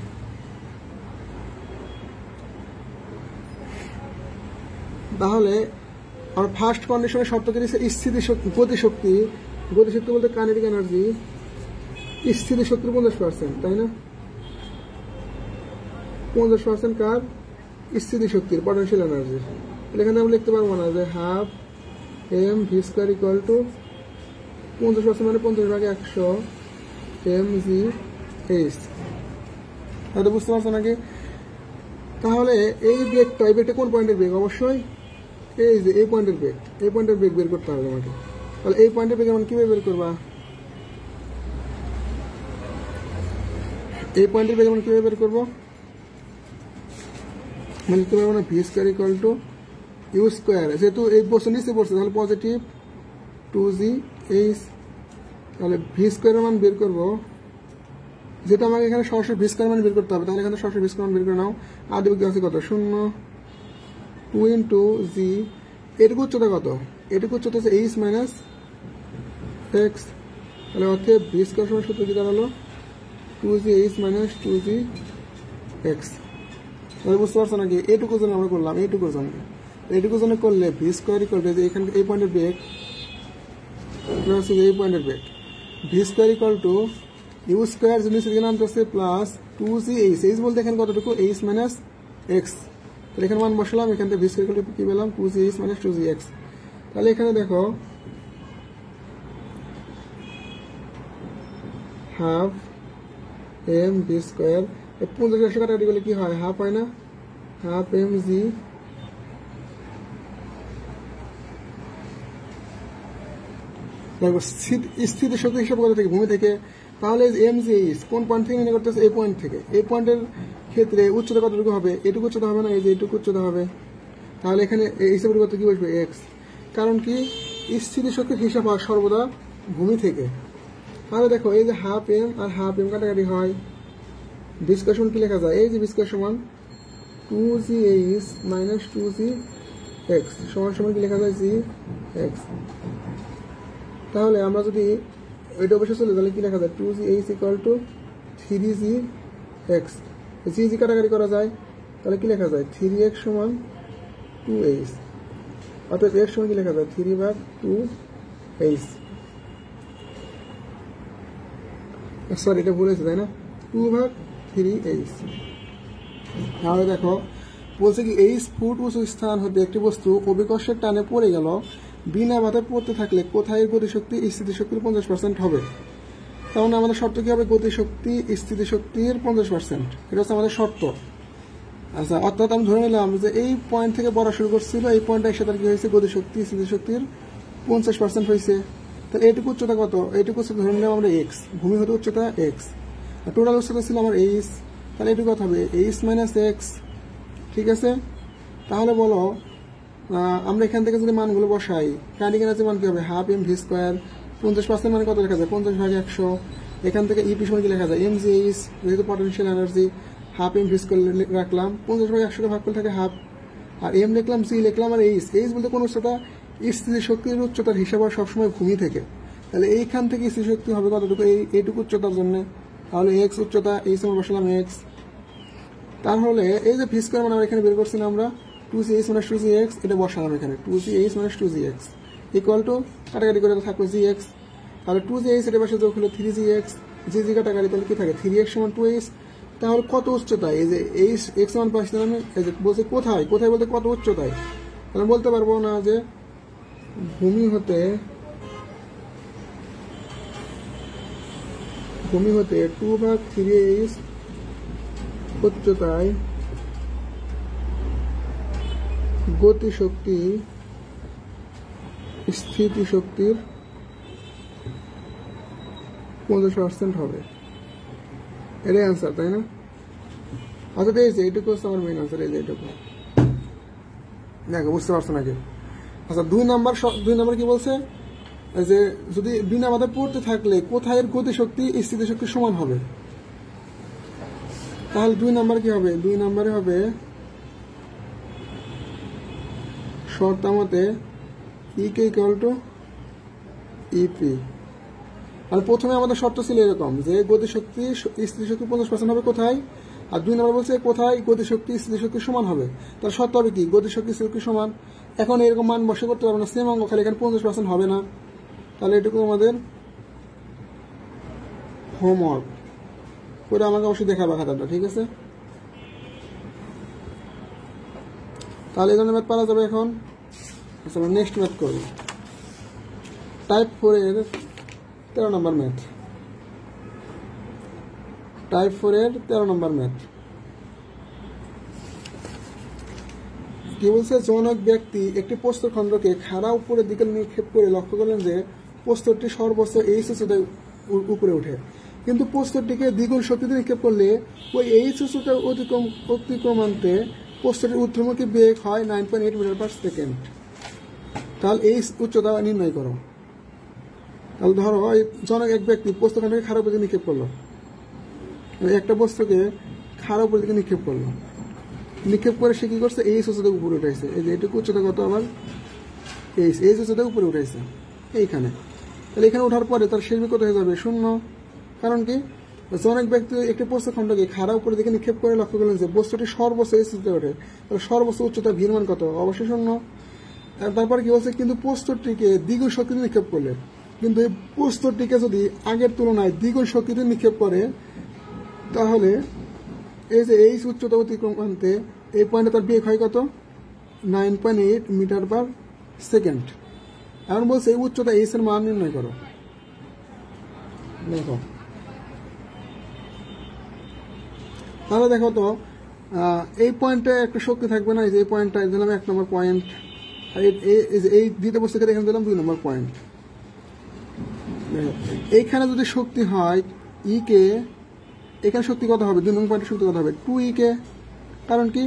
Speaker 1: তাহলে আর ফার্স্ট কন্ডিশনের শর্ত কি দিচ্ছে, স্থিতিশক্তি গতিশক্তি বলতে কাইনেটিক এনার্জি স্থিতিশক্তির 50%, তাই না? 50% কার, স্থিতিশক্তির, পটেনশিয়াল এনার্জি। এখানে আমরা লিখতে পারবো না যে half M V square equal to 50% মানে 50/100 এম জি এইচ। হয়তো বুঝতে পারছো নাকি? তাহলে এই বেগটা, এই বেগটা কোন পয়েন্টের বেগ, অবশ্যই এই যে এই পয়েন্টের বেগ, এই পয়েন্টের বেগ বের করতে হবে আমাকে। তাহলে এই পয়েন্টের বেগ আমরা কিভাবে বের করবা, এই পয়েন্টের বেগ আমরা কিভাবে বের করবো, মানে লিখতে পারবো না V square equal to U square, যেহেতু এই বস্তু নিচে পড়ছে তাহলে পজিটিভ 2gh, তাহলে ভি স্কোয়ারের মান বের করবো, যেটা আমাকে এখানে সরাসরি ভি স্কোয়ার মান বের করতে হবে। তাহলে এখানে সরাসরি ভি স্কোয়ার মান বের করে নাও। আদি বেগ আছে কত, 0, 2 ইন্টু জি, এটুকু উচ্চতা কত, এটুকু উচ্চতা হচ্ছে এইচ মাইনাস এক্স। তাহলে অর্থে ভি স্কোয়ার সমান সূত্র কি দাঁড়ালো, 2gh মাইনাস 2gx। তাহলে বুঝতে পারছো নাকি, এইটুকুর জন্য আমরা করলাম, এইটুকুর জন্য করলে ভি স্কোয়ার ইকুয়াল টু এখানে এই পয়েন্টের বেগ, এই পয়েন্টের বেগ, V square equal to U square জিনিস এখানে আনতেছে প্লাস 2g এইচ, এইচ বলতে এখানে কতটুকু এইচ মাইনাস এক্স, তাহলে এখানে মান বসালাম, এখান থেকে ভি স্কোয়ার ইকুয়াল টু কি পেলাম 2g H minus 2g x. তাহলে এখানে দেখো হাফ এম ভি স্কোয়ার 50 কাটাকাটি করলে কি হয়, হাফ হয় না, হাফ এম জি স্থিতি শক্তি হিসাব করা থেকে ভূমি থেকে। তাহলে এম জি এইচ কোন পয়েন্ট থেকে নির্ণয় করতেছে, এই পয়েন্ট থেকে। এই পয়েন্টের ক্ষেত্রে উচ্চতা কতটুকু হবে, এটুকু উচ্চতা হবে না, এই যে এইটুকু উচ্চতা হবে। তাহলে এখানে হিসাব করতে কি বসবে এক্স, কারণ কি স্থিতি শক্তির হিসাব হয় সর্বদা ভূমি থেকে। তাহলে দেখো এই যে half M R half M কাটাকাটি হয়, ভি স্কয়ার সমান কি লেখা যায়, এই যে ভি স্কয়ার সমান 2g H minus 2g x সমান সমান কি লেখা যায় জি এক্স। তাহলে আমরা যদি এটা অবশ্যই চলে তাহলে কি লেখা যায় 2g H equal to 3g X, G কাটাকাটি করা যায়, তাহলে কি লেখা যায় 3x সমান 2h, অর্থাৎ এর সমান কি লেখা যায় 3/2h, সরি এটা ভুল হয়েছে তাই না, 2/3h। তাহলে দেখো বলছে কি এইচ ফুট উঁচু স্থান হতে একটি বস্তু অভিকর্ষের টানে পড়ে গেল, বিনা বাধায় পড়তে থাকলে কোথায় গতিশক্তি স্থিতিশক্তির 50% হবে। তার মানে আমাদের শর্ত কি হবে, গতিশক্তি স্থিতিশক্তির 50%, এটা হচ্ছে আমাদের শর্ত। আচ্ছা, অর্থাৎ আমি ধরে নিলাম যে এই পয়েন্ট থেকে পড়া শুরু করছিল, এই পয়েন্টটা একসাথে কি হয়েছে গতিশক্তি স্থিতিশক্তির 50% হয়েছে। তাহলে এইটুকু উচ্চতা কত, এইটুকু উচ্চতা ধরে নিলাম আমরা এক্স, ভূমি হতে উচ্চতা এক্স, আর টোটাল উচ্চতা ছিল আমার এইচ, তাহলে এইটুকু কত হবে এইচ মাইনাস এক্স। ঠিক আছে, তাহলে বলো আমরা এখান থেকে যদি মানগুলো বসাই, কার্ডিগান আছে মান কি হবে হাফ এম ভি স্কোয়ার, 50% মানে কত লেখা যায় 50/100, এখান থেকে ইপি সমান কি লেখা যায় এম জি এইচ, যেহেতু potential energy half M V square রাখলাম, 50/100 ভাগ করলে থাকে হাফ, আর এম লিখলাম জি লিখলাম, আর এইচ, এইচ বলতে কোন উচ্চতা, স্থিতিশক্তির উচ্চতার হিসাব হয় সবসময় ভূমি থেকে। তাহলে এইখান থেকে স্থিতিশক্তি হবে কতটুকু, এইটুকু উচ্চতার জন্য, তাহলে এক্স উচ্চতা, এইচ আমরা বসালাম এক্স। তাহলে এই যে ভি স্কোয়ার মানে আমরা এখানে বের করছিলাম আমরা 2g H minus 2g x, এটা বসালাম এখানে 2g H minus 2g x equal to কাটাকাটি করে থাকবে জি এক্স, তাহলে 2g এইচ এটা পাশে যোগ হলো 3g এক্স, জি কাটাকাটি তাহলে কি থাকে 3x সমান 2h। তাহলে কত উচ্চতায়, এই যে এইচ এক্স মান পাচ্ছিলাম আমি, এই যে বলছে কোথায়, কোথায় বলতে কত উচ্চতায়, তাহলে বলতে পারবো না যে ভূমি হতে 2/3h উচ্চতায় গতিশক্তি স্থিতিশক্তির 50% হবে, এটাই অ্যান্সার তাই না। আচ্ছা এই যে এইটুকু হচ্ছে আমার মেইন অ্যান্সার, এই যে এইটুকু দেখো বুঝতে পারছো নাকি। আচ্ছা 2 নাম্বার কি বলছে যে যদি বিনা বাধায় পড়তে থাকলে কোথায় এর গতিশক্তি স্থিতিশক্তির সমান হবে, তাহলে 2 নাম্বার কি হবে, 2 নাম্বারে হবে শর্তামতে ইকে ইকুয়াল টু ইপি। আর প্রথমে আমাদের শর্ত ছিল এরকম যে গতিশক্তি স্থিতিশক্তি 50% হবে কোথায়, আর 2 নাম্বার বলছে কোথায় গতিশক্তি স্থিতিশক্তির সমান হবে, তার শর্ত হবে কি গতিশক্তি স্থিতিশক্তির সমান। এখন এরকম মান বসে করতে পারবো না, সেম অঙ্ক খালি এখানে 50% হবে না, তাহলে এটুকু আমাদের হোমওয়ার্ক করে আমাকে অবশ্যই দেখাবে খাতাটা, ঠিক আছে। তাহলে এই ধরনের ম্যাথ পারা যাবে এখন। আচ্ছা আমরা নেক্সট ম্যাথ করব, টাইপ 4 এর 13 নম্বর ম্যাথ, টাইপ 4 এর 13 নম্বর ম্যাথ কি বলছে, জনক ব্যক্তি একটি প্রস্তরখণ্ডকে খাড়া উপরের দিকে নিক্ষেপ করে লক্ষ্য করলেন যে প্রস্তরটি সর্বোচ্চ এইচ উচ্চতায় উপরে ওঠে, কিন্তু প্রস্তরটিকে দ্বিগুণ শক্তিতে নিক্ষেপ করলে ওই এইচ উচ্চতা অতিক্রমান্তে প্রস্তরটির ঊর্ধ্বমুখী বেগ হয় 9.8 মিটার পার সেকেন্ড। তাহলে এইচ উচ্চতা নির্ণয় করো। তাহলে ধরো জনক এক ব্যক্তি প্রস্তরখণ্ডকে খাড়া উপরের দিকে নিক্ষেপ করলো, একটা বস্তুকে খাড়া উপরের দিকে নিক্ষেপ করলো, নিক্ষেপ করে সে কি করছে এইচ উচ্চতা উপরে উঠাইছে, এই যে এটুকু উচ্চতা কত আমার এইচ উচ্চতা উপরে উঠাইছে এইখানে। তাহলে এখানে ওঠার পরে তার শেষ কত হয়ে যাবে 0, কারণ কি জনক ব্যক্তি একটি প্রস্তরখণ্ডকে খাড়া উপরের দিকে নিক্ষেপ করে লক্ষ্য করলেন যে বস্তুটি সর্বোচ্চ এইচ উচ্চতায় ওঠে, তাহলে সর্বোচ্চ উচ্চতা ভির মান কত অবশ্যই 0। তারপরে কি বলছে কিন্তু প্রস্তরটিকে দ্বিগুণ শক্তিতে নিক্ষেপ করলে, কিন্তু এই প্রস্তরটিকে যদি আগের তুলনায় দ্বিগুণ শক্তিতে নিক্ষেপ করে তাহলে এই যে এই উচ্চতা অতিক্রম করতে এই পয়েন্টে তার বেগ হয় কত 9.8 মিটার পার সেকেন্ড। এখন বলছে এই উচ্চতা এইচ এর মান নির্ণয় করো। দেখো তাহলে দেখো তো এই পয়েন্টে একটা শক্তি থাকবে না, এই পয়েন্টটা দিলাম 1 নম্বর পয়েন্ট, আর এই দ্বিতীয় বস্তু থেকে এখানে দিলাম 2 নম্বর পয়েন্ট। এইখানে যদি শক্তি হয় ই কে, এখানে শক্তি কত হবে 2 নম্বর পয়েন্টের শক্তি কত হবে 2 ই কে, কারণ কি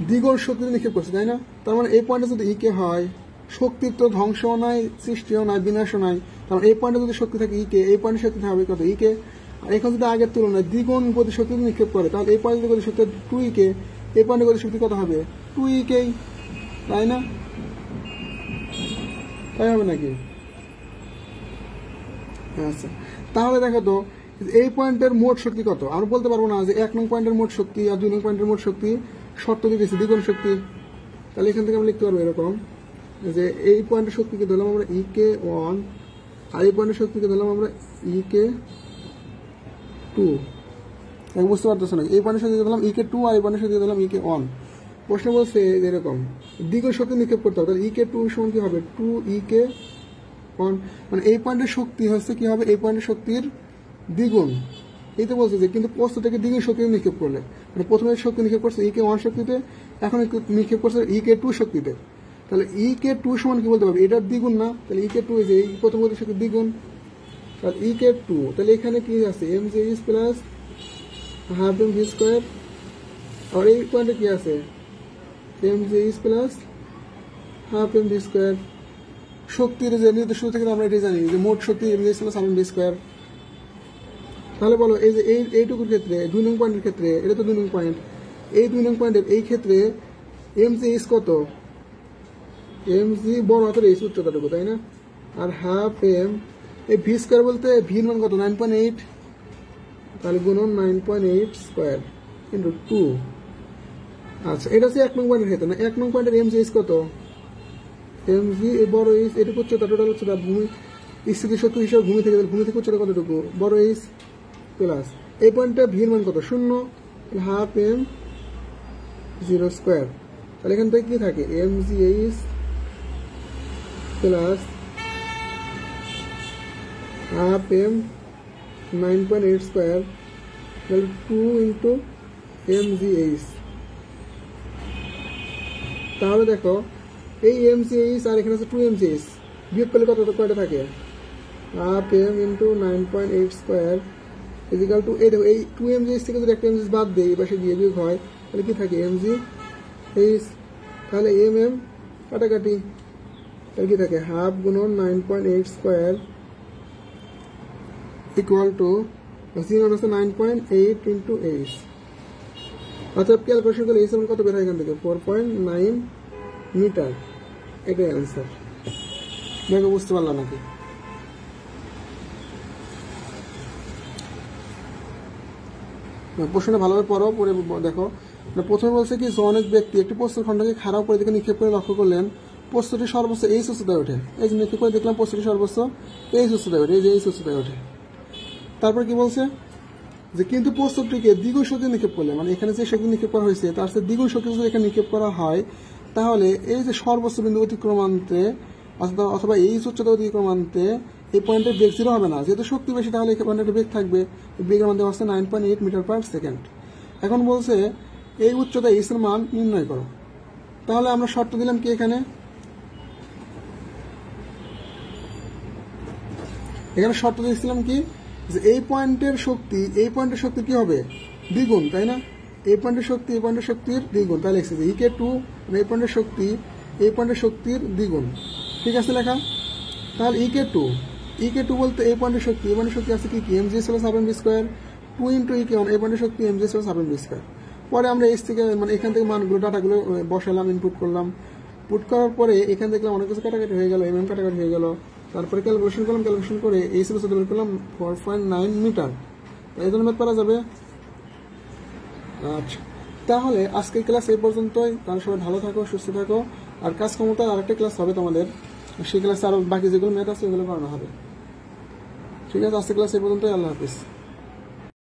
Speaker 1: দ্বিগুণ শক্তি নিক্ষেপ করছে তাই না। তার মানে এই পয়েন্টে যদি ই কে হয়, শক্তির তো ধ্বংসও নাই, সৃষ্টিও নাই, বিনাশও নাই, কারণ এই পয়েন্টে যদি শক্তি থাকে ই কে, এই পয়েন্টে শক্তি হবে কত ই কে। আর এখন যদি আগের তুলনায় দ্বিগুণ গতি শক্তি নিক্ষেপ করে তাহলে এই পয়েন্টে গতি শক্তি 2 ই কে, এই পয়েন্টে গতি শক্তি কত হবে 2 ই কে, তাই না? তাই হবে নাকি? আচ্ছা তাহলে দেখো তো এই পয়েন্টের মোট শক্তি কত। আমরা বলতে পারবো না যে 1 নং পয়েন্টের মোট শক্তি আর 2 নং পয়েন্টের মোট শক্তি, শর্ত দিতেছি দ্বিগুণ শক্তি। তাহলে এখান থেকে আমরা লিখতে পারবো এরকম যে এই পয়েন্টের শক্তিকে ধরলাম আমরা ই কে 1, আর এই পয়েন্টের শক্তিকে ধরলাম আমরা ই কে 2। বুঝতে পারতেছো না? এই পয়েন্টের শক্তি ধরলাম ই কে 2 আর এই পয়েন্টের শক্তি ধরলাম ই কে 1। প্রশ্ন বলছে এরকম দ্বিগুণ শক্তি নিক্ষেপ করতে হবে, তাহলে ই কে 2 সমান কি হবে 2 ই কে 1, মানে এই পয়েন্টের শক্তি হচ্ছে কি হবে এই পয়েন্টের শক্তির দ্বিগুণ। এই তো বলছে যে কিন্তু বস্তু থেকে দ্বিগুণ শক্তি নিক্ষেপ করলে, মানে প্রথমে শক্তি নিক্ষেপ করছে ই কে 1 শক্তিতে, এখন নিক্ষেপ করছে ই কে 2 শক্তিতে, তাহলে ই কে 2 সমান কি বলতে পারবে এটার দ্বিগুণ না, তাহলে ই কে 2 এই প্রথম গতির শক্তি দ্বিগুণ, তাহলে ই কে 2, তাহলে এখানে কি আছে M G H plus half M V square, আর এই পয়েন্টে কি আছে M G H plus half M V square. শক্তির যে নির্দিষ্ট থেকে আমরা এটাই জানি যে মোট শক্তি M G H plus half M V square. তাহলে বলো এই যে এইটুকুর ক্ষেত্রে 2 নং পয়েন্টের ক্ষেত্রে, এটা তো 2 নং পয়েন্ট, এই 2 নং পয়েন্টের এই ক্ষেত্রে এম জি এইচ কত, এম জি বড় হাতের এইচ উচ্চতাটুকু তাই না, আর হাফ এম এই ভি স্কোয়ার বলতে ভি মান কত 9.8, তাহলে গুণন 9.8 স্কোয়ার ইন্টু 2। আচ্ছা এটা হচ্ছে 1 নং পয়েন্টের ক্ষেত্রে না, 1 নং পয়েন্টের এম জি এইচ কত, এম জি এই বড় এইচ এটুকু উচ্চতা, টোটাল উচ্চতা ভূমি স্থিতি শক্তি হিসাবে ভূমি থেকে উচ্চতা কতটুকু বড় এইচ প্লাস এই পয়েন্টটা ভির মান কত 0, হাফ এম 0 স্কোয়ার। তাহলে এখান থেকে কি থাকে M G H plus half M 9.8 square, তাহলে 2 ইন্টু এম জি এইচ। তাহলে দেখো এই এম জি এইচ আর এখানে আছে 2 এম জি এইচ, বিয়োগ করলে কত কয়টা থাকে half M into 9.8 square equal to এই দেখো এই 2 এম জি এইচ থেকে যদি একটা এম জি এইচ বাদ দেয় এই পাশে গিয়ে বিয়োগ হয় তাহলে কি থাকে এম জি এইচ, তাহলে এম এম কাটাকাটি, তাহলে কি থাকে হাফ গুণন 9.8 square equal two 9.8 into H. অর্থাৎ ক্যালকুলেশন করলে এইচ কত বের হয় এখান থেকে 4.9 মিটার, এটাই অ্যান্সার। দেখো বুঝতে পারলাম নাকি? প্রশ্নটা ভালোভাবে পড়ো, পড়ে দেখো। প্রথমে বলছে কি যে অনেক ব্যক্তি একটি প্রস্তর খণ্ডকে খারাপ করে দিকে নিক্ষেপ করে লক্ষ্য করলেন প্রস্তরটি সর্বোচ্চ এই উচ্চতায় ওঠে। এই যে নিক্ষেপ করে দেখলাম প্রস্তরটি সর্বোচ্চ এই উচ্চতায় ওঠে, এই যে এই উচ্চতায় ওঠে। তারপর কি বলছে যে কিন্তু প্রস্তরটিকে দ্বিগুণ শক্তি নিক্ষেপ করলে, মানে এখানে যে শক্তি নিক্ষেপ করা হয়েছে তার সাথে দ্বিগুণ শক্তি যদি এখানে নিক্ষেপ করা হয় তাহলে এই যে সর্বোচ্চ বিন্দু অতিক্রমান্তে অথবা এই উচ্চতা অতিক্রমান্তে এই পয়েন্টের বেগ 0 হবে না, যেহেতু শক্তি বেশি তাহলে এই পয়েন্টের বেগ থাকবে, বেগের মধ্যে হচ্ছে 9.8 মিটার পার সেকেন্ড। এখন বলছে এই উচ্চতা এইচ এর মান নির্ণয় করো। তাহলে আমরা শর্ত দিলাম কি এখানে শর্ত দিয়েছিলাম কি যে এই পয়েন্টের শক্তি কি হবে দ্বিগুণ তাই না, এই পয়েন্টের শক্তির দ্বিগুণ, তাহলে লিখছে যে ই কে 2 এই পয়েন্টের শক্তির দ্বিগুণ, ঠিক আছে লেখা। তাহলে ই কে 2 বলতে এই পয়েন্টের শক্তি আছে কি M G plus half M V square 2 into E K 1, এই পয়েন্টের শক্তি M G plus half M V square. পরে আমরা এইচ থেকে মানে এখান থেকে মানগুলো ডাটাগুলো বসালাম, ইনপুট করলাম, পুট করার পরে এখান থেকে অনেক কিছু কাটাকাটি হয়ে গেল, এম কাটাকাটি হয়ে গেল, তারপরে ক্যালকুলেশন করে এইচ এর বের করলাম 4.9 মিটার, এই জন্য ম্যাথ পারা যাবে। আচ্ছা তাহলে আজকের ক্লাস এই পর্যন্তই। তাহলে সবাই ভালো থাকো, সুস্থ থাকো, আর কাজ ক্ষমতা আরেকটা ক্লাস হবে তোমাদের সেই ক্লাসে আরও বাকি যেগুলো ম্যাথ আছে ওগুলো করানো হবে। ঠিক আছে, আজকে ক্লাস এই পর্যন্তই। আল্লাহ হাফিজ।